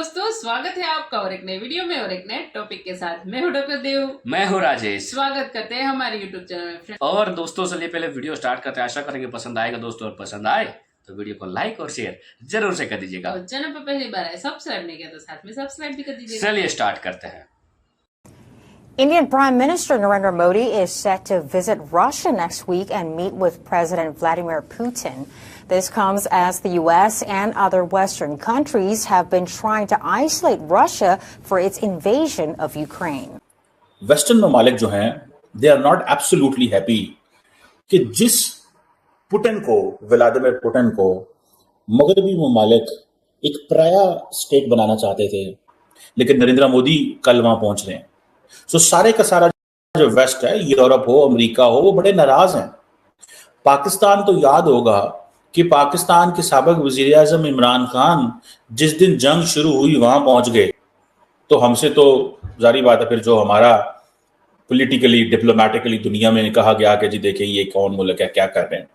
दोस्तों, स्वागत है आपका और एक नए वीडियो में और एक नए टॉपिक के साथ। मैं हूँ डॉक्टर देव, मैं हूँ राजेश। स्वागत करते हैं हमारे यूट्यूब चैनल में। और दोस्तों चलिए पहले वीडियो स्टार्ट करते हैं। आशा करेंगे पसंद आएगा दोस्तों, और पसंद आए तो वीडियो को लाइक और शेयर जरूर से कर दीजिएगा। और चैनल पर पहली बार आए, सब्सक्राइब नहीं किया तो साथ में सब्सक्राइब भी कर दीजिएगा। चलिए स्टार्ट करते हैं। Indian Prime Minister Narendra Modi is set to visit Russia next week and meet with President Vladimir Putin. This comes as the U.S. and other Western countries have been trying to isolate Russia for its invasion of Ukraine. Western ममालिक जो हैं they are not absolutely happy कि जिस Vladimir Putin को मगरबी ममालिक एक पराया स्टेट बनाना चाहते थे, लेकिन नरेंद्र मोदी कल वहां पहुंच रहे हैं। सो सारे का सारा जो वेस्ट है, यूरोप हो, अमेरिका हो, वो बड़े नाराज हैं। पाकिस्तान तो याद होगा कि पाकिस्तान के साबिक वजीर आजम इमरान खान जिस दिन जंग शुरू हुई वहां पहुंच गए, तो हमसे तो जारी बात है फिर जो हमारा पॉलिटिकली डिप्लोमेटिकली दुनिया में कहा गया कि जी देखिए ये कौन मुल्क है, क्या कर रहे हैं।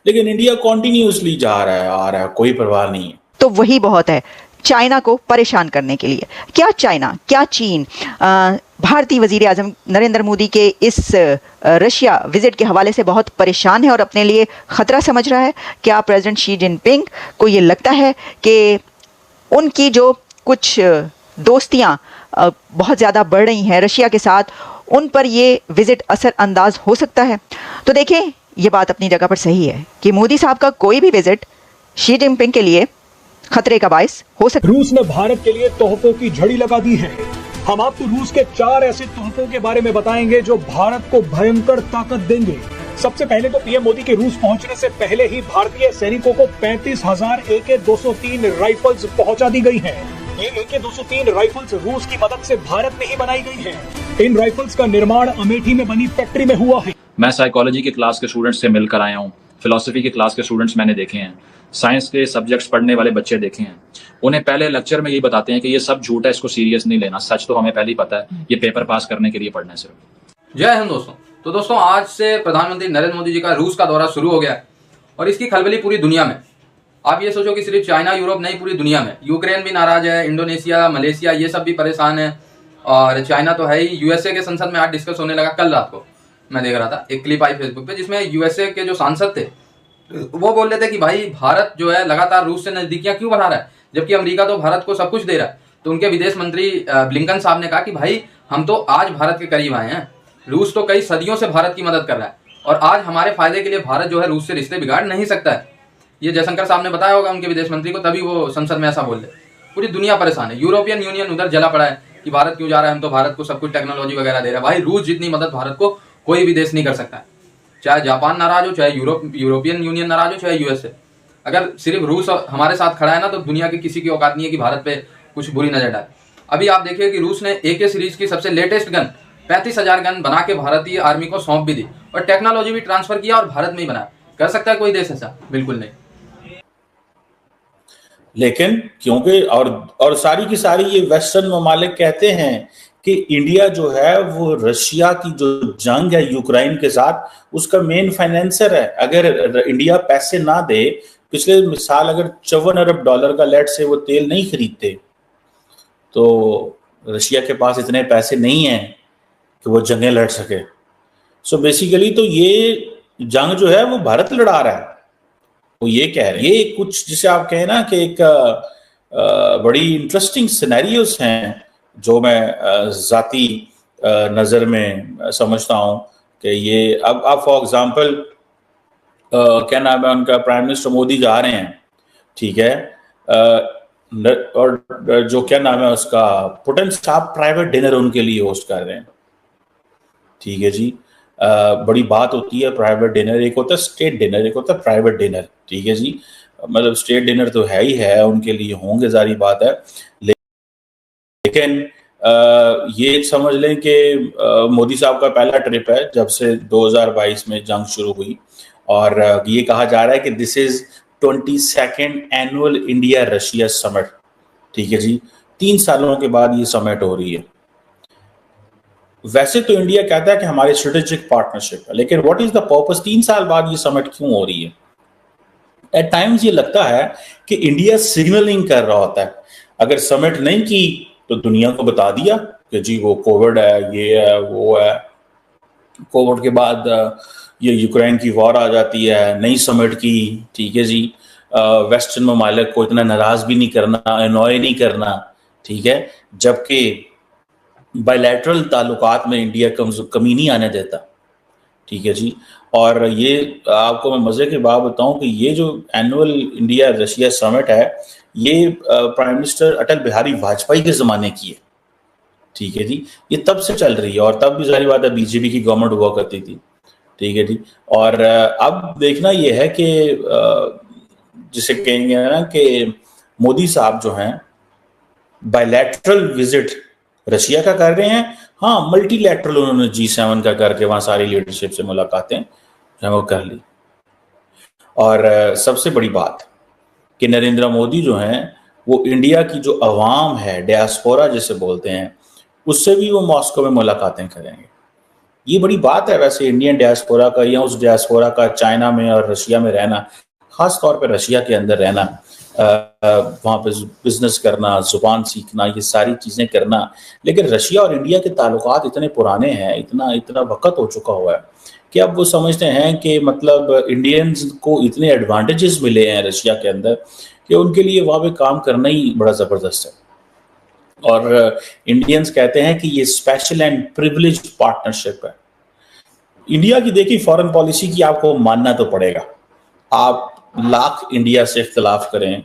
लेकिन इंडिया कॉन्टिन्यूसली जा रहा है, आ रहा है, कोई परवाह नहीं है। तो वही बहुत है चाइना को परेशान करने के लिए। क्या चाइना, क्या चीन भारतीय वजीर आजम नरेंद्र मोदी के इस रशिया विजिट के हवाले से बहुत परेशान है और अपने लिए खतरा समझ रहा है? क्या प्रेसिडेंट शी जिनपिंग को ये लगता है कि उनकी जो कुछ दोस्तियां बहुत ज़्यादा बढ़ रही हैं रशिया के साथ, उन पर ये विजिट असरअंदाज हो सकता है? तो देखें, ये बात अपनी जगह पर सही है कि मोदी साहब का कोई भी विजिट शी जिनपिंग के लिए खतरे का बायस हो सकता है। रूस ने भारत के लिए तोहफों की झड़ी लगा दी है। हम आपको रूस के 4 ऐसे तोहफों के बारे में बताएंगे जो भारत को भयंकर ताकत देंगे। सबसे पहले तो पीएम मोदी के रूस पहुंचने से पहले ही भारतीय सैनिकों को 35,000 AK-203 राइफल्स पहुंचा दी गई हैं। ये AK-203 राइफल्स रूस की मदद से भारत में ही बनाई गई हैं। इन राइफल्स का निर्माण अमेठी में बनी फैक्ट्री में हुआ है। मैं साइकोलॉजी के क्लास के स्टूडेंट्स से मिलकर आया हूँ, फिलॉसफी के क्लास के स्टूडेंट्स मैंने देखे हैं, साइंस के सब्जेक्ट्स पढ़ने वाले बच्चे देखे हैं। उन्हें पहले लेक्चर में यही बताते हैं कि ये सब झूठ है, इसको सीरियस नहीं लेना। सच तो हमें पहले ही पता है, ये पेपर पास करने के लिए पढ़ना है सिर्फ। जय हिंद दोस्तों। तो दोस्तों, आज से प्रधानमंत्री नरेंद्र मोदी जी का रूस का दौरा शुरू हो गया है और इसकी खलबली पूरी दुनिया में। आप ये सोचो कि सिर्फ चाइना, यूरोप नहीं, पूरी दुनिया में। यूक्रेन भी नाराज है, इंडोनेशिया, मलेशिया, ये सब भी परेशान है। और चाइना तो है ही। यूएसए के संसद में आज डिस्कस होने लगा। कल रात को मैं देख रहा था, एक क्लिप आई फेसबुक पे जिसमें यूएसए के जो सांसद थे वो बोल रहे थे कि भाई भारत जो है लगातार रूस से नजदीकियां क्यों बढ़ा रहा है, जबकि अमेरिका तो भारत को सब कुछ दे रहा है। तो उनके विदेश मंत्री ब्लिंकन साहब ने कहा कि भाई हम तो आज भारत के करीब आए हैं, रूस तो कई सदियों से भारत की मदद कर रहा है और आज हमारे फायदे के लिए भारत जो है रूस से रिश्ते बिगाड़ नहीं सकता है। ये जयशंकर साहब ने बताया होगा उनके विदेश मंत्री को, तभी वो संसद में ऐसा बोल रहे। पूरी दुनिया परेशान है। यूरोपियन यूनियन उधर जला पड़ा है कि भारत क्यों जा रहा है, हम तो भारत को सब कुछ टेक्नोलॉजी वगैरह दे रहा है। भाई रूस जितनी मदद भारत को कोई भी देश नहीं कर सकता है। चाहे जापान नाराज हो, चाहे यूरोपियन यूनियन नाराज हो, चाहे यूएसए। अगर सिर्फ रूस हमारे साथ खड़ा है ना, तो दुनिया की किसी की औकात नहीं है कि भारत पे कुछ बुरी नजर डाले। अभी आप देखिए कि रूस ने AK सीरीज की सबसे लेटेस्ट गन 35,000 गन बना के भारतीय आर्मी को सौंप भी दी और टेक्नोलॉजी भी ट्रांसफर किया और भारत में ही बनाया। कर सकता है कोई देश ऐसा? बिल्कुल नहीं। लेकिन क्योंकि और सारी की सारी ये वेस्टर्न ममालिक कहते हैं कि इंडिया जो है वो रशिया की जो जंग है यूक्रेन के साथ, उसका मेन फाइनेंसर है। अगर इंडिया पैसे ना दे, पिछले मिसाल अगर $54 अरब का लेट से वो तेल नहीं खरीदते, तो रशिया के पास इतने पैसे नहीं हैं कि वो जंगें लड़ सके। सो बेसिकली तो ये जंग जो है वो भारत लड़ा रहा है। वो ये कह रहे हैं, ये कुछ जिसे आप कहें ना कि एक बड़ी इंटरेस्टिंग सिनेरियोस हैं जो मैं जाती नज़र में समझता हूँ कि ये अब फॉर एग्जांपल क्या नाम है उनका, प्राइम मिनिस्टर मोदी जा रहे हैं, ठीक है, और जो क्या नाम है उसका, पुतिन साहब प्राइवेट डिनर उनके लिए होस्ट कर रहे हैं, ठीक है जी। बड़ी बात होती है प्राइवेट डिनर, एक होता है स्टेट डिनर, एक होता है प्राइवेट डिनर, ठीक है जी। मतलब स्टेट डिनर तो है ही है, उनके लिए होंगे, जारी बात है। लेकिन ये समझ लें कि मोदी साहब का पहला ट्रिप है जब से 2022 में जंग शुरू हुई, और ये कहा जा रहा है कि this is 22nd annual India Russia summit, ठीक है जी। 3 सालों के बाद ये समिट हो रही है। वैसे तो इंडिया कहता है कि हमारी स्ट्रेटेजिक पार्टनरशिप है, लेकिन व्हाट इज द पर्पस? 3 साल बाद ये समिट क्यों हो रही है? एट टाइम्स ये लगता है कि इंडिया सिग्नलिंग कर रहा होता है। अगर समिट नहीं की तो दुनिया को बता दिया कि जी वो कोविड है, ये है, वो है। कोविड के बाद ये यूक्रेन की वॉर आ जाती है, नई समिट की, ठीक है जी। वेस्टर्न ममालिक को इतना नाराज भी नहीं करना, अनॉय नहीं करना, ठीक है, जबकि बायलैटरल ताल्लुकात में इंडिया कमी नहीं आने देता, ठीक है जी। और ये आपको मैं मजे की बात बताऊं कि ये जो एनुअल इंडिया रशिया समिट है, ये प्राइम मिनिस्टर अटल बिहारी वाजपेयी के जमाने की है, ठीक है जी। ये तब से चल रही है और तब भी जारी बात है बीजेपी की गवर्नमेंट हुआ करती थी, ठीक है जी। और अब देखना ये है कि जिसे कहेंगे ना कि मोदी साहब जो हैं बायलैटरल विजिट रशिया का कर रहे हैं, हाँ मल्टीलैटरल उन्होंने G7 का करके वहां सारी लीडरशिप से मुलाकातें वो कर ली। और सबसे बड़ी बात कि नरेंद्र मोदी जो हैं वो इंडिया की जो अवाम है, डियास्पोरा जिसे बोलते हैं, उससे भी वो मॉस्को में मुलाकातें करेंगे। ये बड़ी बात है वैसे इंडियन डियास्पोरा का या उस डियास्पोरा का चाइना में और रशिया में रहना, खास तौर पे रशिया के अंदर रहना, वहाँ पे बिजनेस करना, जुबान सीखना, ये सारी चीज़ें करना। लेकिन रशिया और इंडिया के ताल्लुकात इतने पुराने हैं, इतना वक्त हो चुका हुआ है कि अब वो समझते हैं कि मतलब इंडियंस को इतने एडवांटेजेस मिले हैं रशिया के अंदर कि उनके लिए वहाँ पे काम करना ही बड़ा ज़बरदस्त है। और इंडियंस कहते हैं कि ये स्पेशल एंड प्रिविलेज्ड पार्टनरशिप है। इंडिया की देखिए फॉरेन पॉलिसी की आपको मानना तो पड़ेगा। आप लाख इंडिया से इख्तलाफ करें,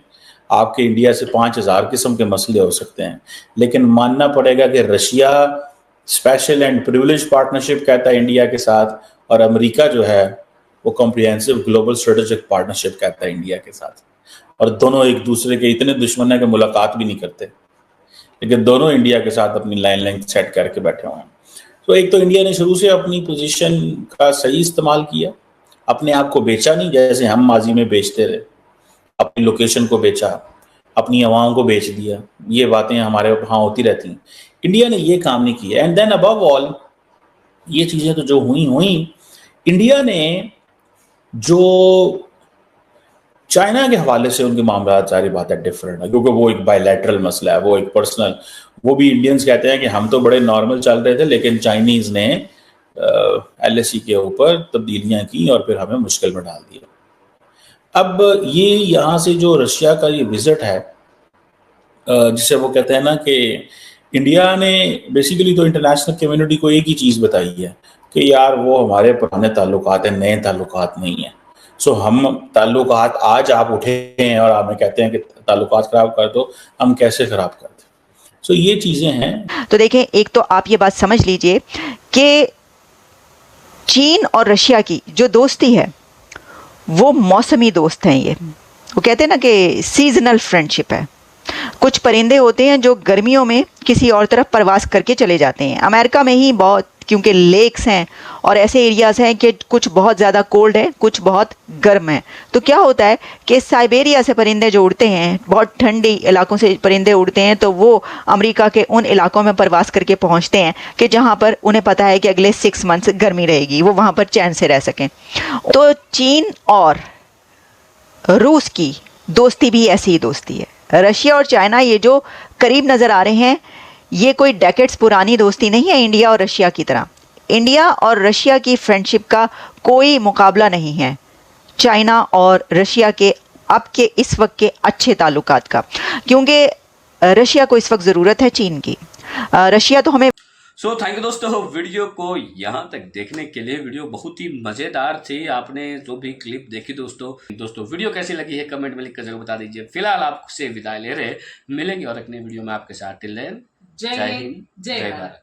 आपके इंडिया से 5000 किस्म के मसले हो सकते हैं, लेकिन मानना पड़ेगा कि Russia special and privileged partnership कहता है इंडिया के साथ, और अमेरिका जो है वो कॉम्प्रिहेंसिव ग्लोबल स्ट्रेटेजिक पार्टनरशिप कहता है इंडिया के साथ। और दोनों एक दूसरे के इतने दुश्मन है कि मुलाकात भी नहीं करते, लेकिन दोनों इंडिया के साथ अपनी लाइन सेट करके बैठे हुए हैं। तो एक तो इंडिया ने शुरू से अपनी पोजीशन का सही इस्तेमाल किया, अपने आप को बेचा नहीं जैसे हम माजी में बेचते रहे, अपनी लोकेशन को बेचा, अपनी आवाम को बेच दिया, ये बातें हमारे वहाँ होती रहती हैं। इंडिया ने ये काम नहीं किया। एंड देन अबव ऑल ये चीज़ें तो जो हुई, इंडिया ने जो चाइना के हवाले से उनके मामला सारी बात है डिफरेंट है, क्योंकि वो एक बायलैटरल मसला है, वो एक पर्सनल, वो भी इंडियंस कहते हैं कि हम तो बड़े नॉर्मल चल रहे थे लेकिन चाइनीज ने LSE के ऊपर तब्दीलियां की और फिर हमें मुश्किल में डाल दिया। अब ये यहाँ से जो रशिया का ये विजिट है, जिसे वो कहते हैं ना कि इंडिया ने बेसिकली तो इंटरनेशनल कम्युनिटी को एक ही चीज़ बताई है कि यार वो हमारे पुराने ताल्लुकात हैं, नए ताल्लुकात नहीं है। सो हम ताल्लुकात आज आप उठे हैं और हमें कहते हैं कि ताल्लुकात खराब कर दो, हम कैसे खराब करते? सो ये चीज़ें हैं। तो देखें, एक तो आप ये बात समझ लीजिए कि चीन और रशिया की जो दोस्ती है वो मौसमी दोस्त हैं। ये वो कहते हैं ना कि सीजनल फ्रेंडशिप है। कुछ परिंदे होते हैं जो गर्मियों में किसी और तरफ प्रवास करके चले जाते हैं। अमेरिका में ही बहुत, क्योंकि लेक्स हैं और ऐसे एरियाज़ हैं कि कुछ बहुत ज़्यादा कोल्ड है, कुछ बहुत गर्म है। तो क्या होता है कि साइबेरिया से परिंदे जो उड़ते हैं, बहुत ठंडी इलाकों से परिंदे उड़ते हैं, तो वो अमेरिका के उन इलाकों में प्रवास करके पहुंचते हैं कि जहां पर उन्हें पता है कि अगले 6 मंथ्स गर्मी रहेगी, वो वहां पर चैन से रह सकें। तो चीन और रूस की दोस्ती भी ऐसी ही दोस्ती है। रशिया और चाइना ये जो करीब नज़र आ रहे हैं, ये कोई डेकेड्स पुरानी दोस्ती नहीं है इंडिया और रशिया की तरह। इंडिया और रशिया की फ्रेंडशिप का कोई मुकाबला नहीं है चाइना और रशिया के अब के इस वक्त के अच्छे ताल्लुकात का, क्योंकि रशिया को इस वक्त ज़रूरत है चीन की। रशिया तो हमें थैंक यू दोस्तों, वीडियो को यहाँ तक देखने के लिए। वीडियो बहुत ही मज़ेदार थी, आपने जो भी क्लिप देखी दोस्तों वीडियो कैसी लगी है कमेंट में लिखकर जरूर बता दीजिए। फिलहाल आपसे विदाई ले रहे, मिलेंगे और एक नई वीडियो में आपके साथ। टिल देन, जय हिंद, जय भारत।